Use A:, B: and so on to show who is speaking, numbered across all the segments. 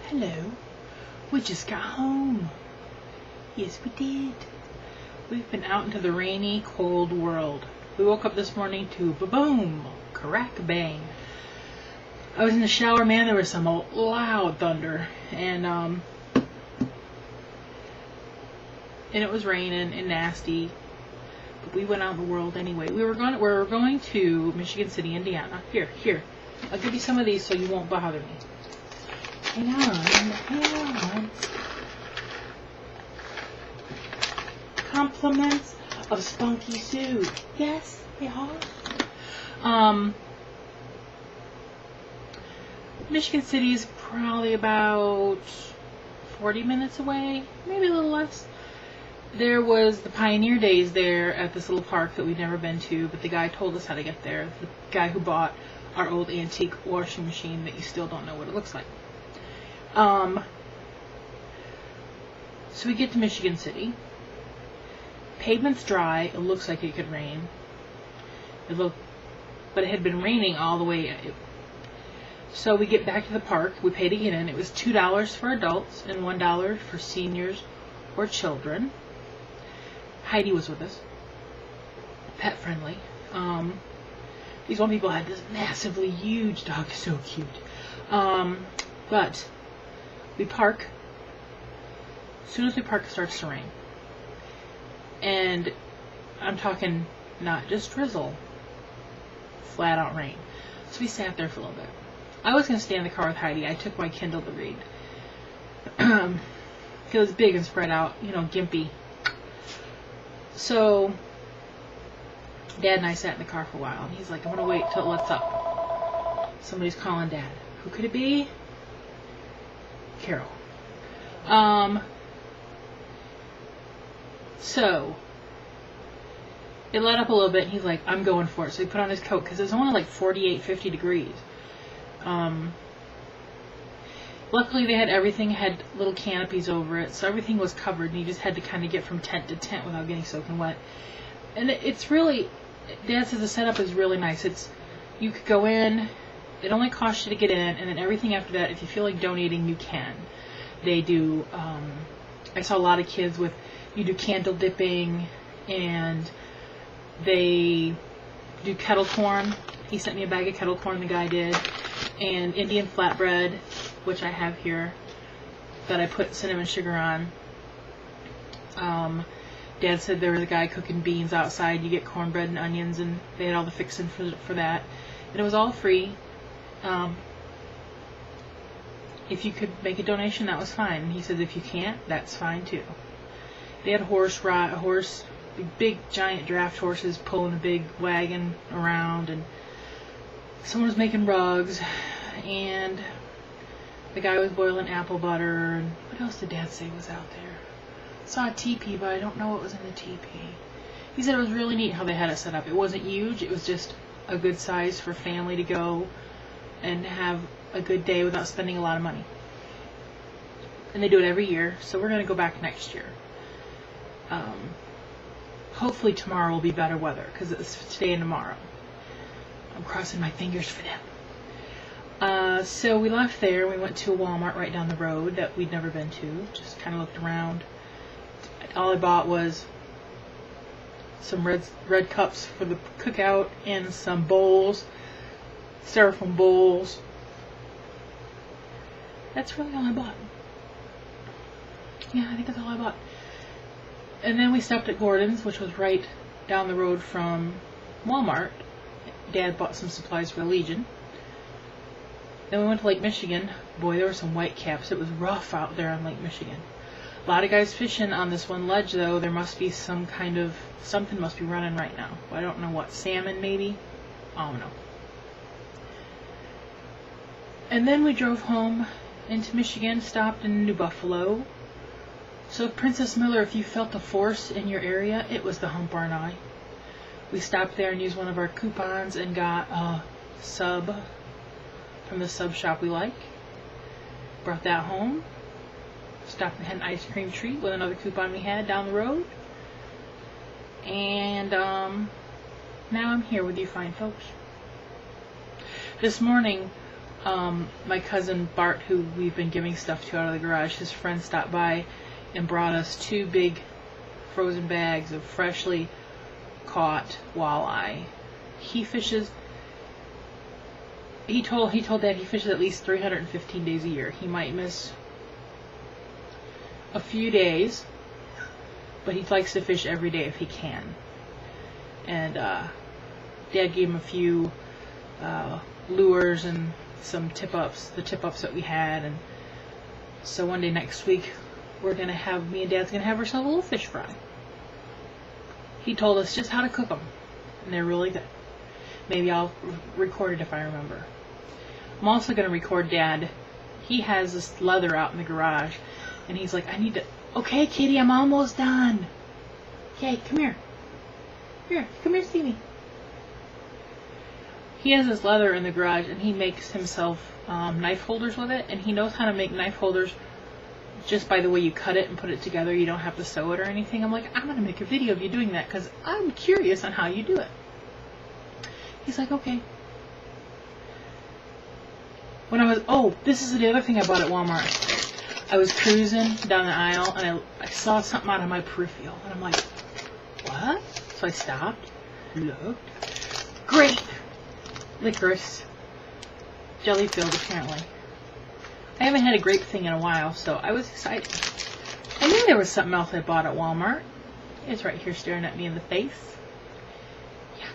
A: Hello. We just got home. Yes, we did. We've been out into the rainy, cold world. We woke up this morning to ba-boom, crack, bang. I was in the shower, man, there was some loud thunder. And it was raining and nasty. But we went out in the world anyway. We're going to Michigan City, Indiana. Here. I'll give you some of these so you won't bother me. Hang on. Compliments of Spunky Sue. Yes, they are. Michigan City is probably about 40 minutes away, maybe a little less. There was the Pioneer Days there at this little park that we'd never been to, but the guy told us how to get there. The guy who bought our old antique washing machine that you still don't know what it looks like. So we get to Michigan City. Pavement's dry. It looks like it could rain. But it had been raining all the way. So we get back to the park. We pay to get in. It was $2 for adults and $1 for seniors or children. Heidi was with us. Pet friendly. These one people had this massively huge dog. So cute. But we park. As soon as we park, it starts to rain. And I'm talking not just drizzle, flat out rain. So we sat there for a little bit. I was going to stay in the car with Heidi. I took my Kindle to read. It was big and spread out, gimpy. So Dad and I sat in the car for a while, and he's like, I want to wait till it lets up. Somebody's calling Dad. Who could it be? Carol. So it let up a little bit, and he's like, I'm going for it. So he put on his coat, because it was only like 48, 50 degrees. Luckily they had everything, had little canopies over it, so everything was covered, and you just had to kind of get from tent to tent without getting soaking wet. And it's really, Dad says the setup is really nice. You could go in, it only costs you to get in, and then everything after that, if you feel like donating, you can. They do, I saw a lot of kids you do candle dipping, and they do kettle corn. He sent me a bag of kettle corn, the guy did, and Indian flatbread, which I have here, that I put cinnamon sugar on. Dad said there was a guy cooking beans outside. You get cornbread and onions, and they had all the fixing for that. And it was all free. If you could make a donation, that was fine. And he said if you can't, that's fine too. They had big giant draft horses pulling a big wagon around, and someone was making rugs, and the guy was boiling apple butter, and what else did Dad say was out there? Saw a teepee, but I don't know what was in the teepee. He said it was really neat how they had it set up. It wasn't huge, it was just a good size for family to go and have a good day without spending a lot of money. And they do it every year, so we're going to go back next year. Hopefully tomorrow will be better weather, because it's today and tomorrow. I'm crossing my fingers for them. So we left there. We went to a Walmart right down the road that we'd never been to. Just kind of looked around. All I bought was some red cups for the cookout and some bowls, styrofoam bowls. That's really all I bought. Yeah, I think that's all I bought. And then we stopped at Gordon's, which was right down the road from Walmart. Dad bought some supplies for the Legion. Then we went to Lake Michigan. Boy, there were some whitecaps. It was rough out there on Lake Michigan. A lot of guys fishing on this one ledge, though. There must be something must be running right now. I don't know what. Salmon, maybe? I don't know. And then we drove home into Michigan, stopped in New Buffalo. So Princess Miller, if you felt the force in your area, it was the Hump Barn Eye. We stopped there and used one of our coupons and got a sub from the sub shop we like. Brought that home. Stopped and had an ice cream treat with another coupon we had down the road. And now I'm here with you fine folks. This morning My cousin Bart, who we've been giving stuff to out of the garage, his friend stopped by and brought us 2 big frozen bags of freshly caught walleye. He fishes. He told Dad he fishes at least 315 days a year. He might miss a few days, but he likes to fish every day if he can. And Dad gave him a few lures and some tip-ups, the tip-ups that we had. And so one day next week, me and Dad's gonna have ourselves a little fish fry. He told us just how to cook them, and they're really good. Maybe I'll record it if I remember. I'm also gonna record Dad. He has this leather out in the garage, and he's like, okay, Kitty, I'm almost done. Okay, come here. Come here, see me. He has this leather in the garage, and he makes himself knife holders with it, and he knows how to make knife holders just by the way you cut it and put it together. You don't have to sew it or anything. I'm like, I'm going to make a video of you doing that because I'm curious on how you do it. He's like, okay. This is the other thing I bought at Walmart. I was cruising down the aisle, and I saw something out of my peripheral, and I'm like, what? So I stopped, looked. Grape! Licorice. Jelly filled, apparently. I haven't had a grape thing in a while, so I was excited. I knew there was something else I bought at Walmart. It's right here staring at me in the face. Yeah.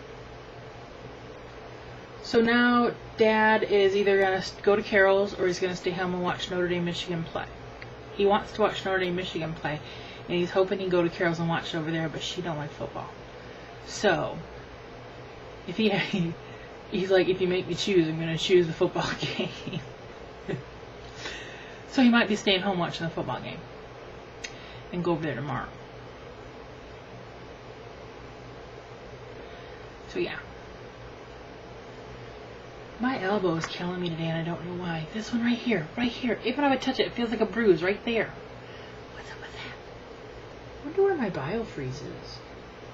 A: So now Dad is either going to go to Carol's or he's going to stay home and watch Notre Dame, Michigan play. He wants to watch Notre Dame, Michigan play, and he's hoping he can go to Carol's and watch it over there, but she don't like football. So, if he's like, if you make me choose, I'm going to choose the football game. So he might be staying home watching the football game and go over there tomorrow. So yeah. My elbow is killing me today and I don't know why. This one right here. Even if I touch it, it feels like a bruise right there. What's up with that? I wonder where my biofreeze is.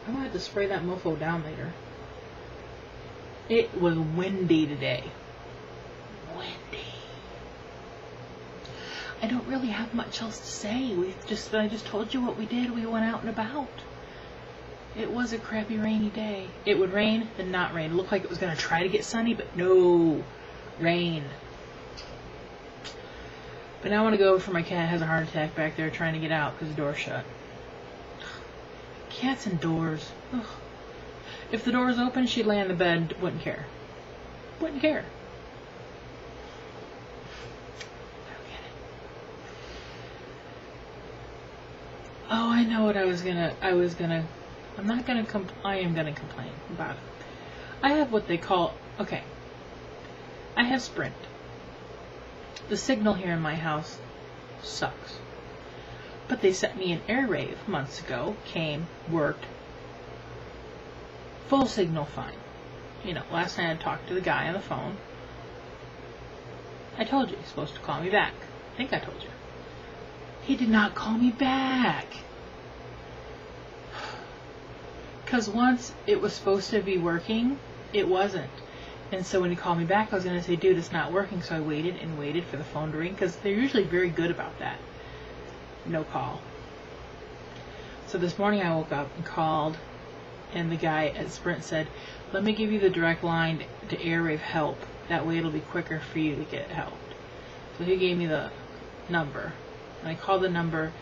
A: I'm going to have to spray that mofo down later. It was windy today. Windy. I don't really have much else to say. I just told you what we did. We went out and about. It was a crappy rainy day. It would rain, then not rain. It looked like it was going to try to get sunny, but no. Rain. But now I want to go for my cat has a heart attack back there trying to get out because the door's shut. Cats and doors. Ugh. If the door was open, she'd lay on the bed, wouldn't care. Wouldn't care. I don't get it. Oh, I know what I am gonna complain about it. I have what they call, I have Sprint. The signal here in my house sucks. But they sent me an AirRave months ago, came, worked, full signal fine. Last night I talked to the guy on the phone. I told you he's supposed to call me back. I think I told you. He did not call me back. Because once it was supposed to be working, it wasn't. And so when he called me back, I was going to say, dude, it's not working. So I waited and waited for the phone to ring, because they're usually very good about that. No call. So this morning I woke up and called, and the guy at Sprint said, let me give you the direct line to AirRave help. That way it'll be quicker for you to get help. So he gave me the number. And I called the number,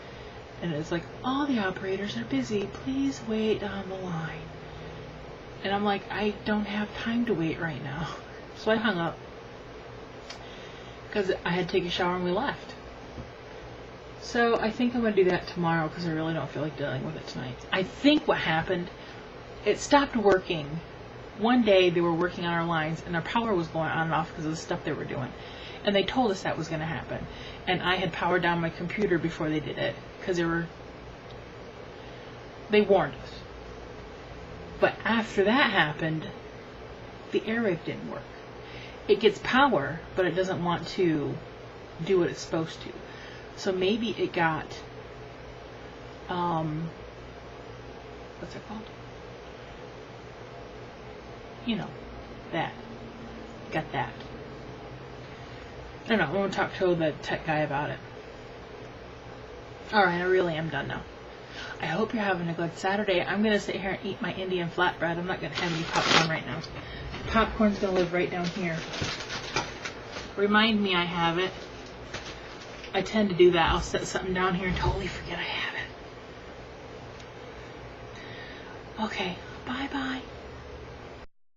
A: and it's like, all the operators are busy. Please wait on the line. And I'm like, I don't have time to wait right now. So I hung up. Because I had to take a shower and we left. So I think I'm going to do that tomorrow because I really don't feel like dealing with it tonight. I think what happened, it stopped working. One day they were working on our lines and our power was going on and off because of the stuff they were doing. And they told us that was going to happen. And I had powered down my computer before they did it because they warned us. But after that happened, the AirRave didn't work. It gets power, but it doesn't want to do what it's supposed to. So maybe it got, what's it called? That. Got that. No, I'm going to talk to the tech guy about it. Alright, I really am done now. I hope you're having a good Saturday. I'm going to sit here and eat my Indian flatbread. I'm not going to have any popcorn right now. Popcorn's going to live right down here. Remind me I have it. I tend to do that. I'll set something down here and totally forget I have it. Okay, bye-bye.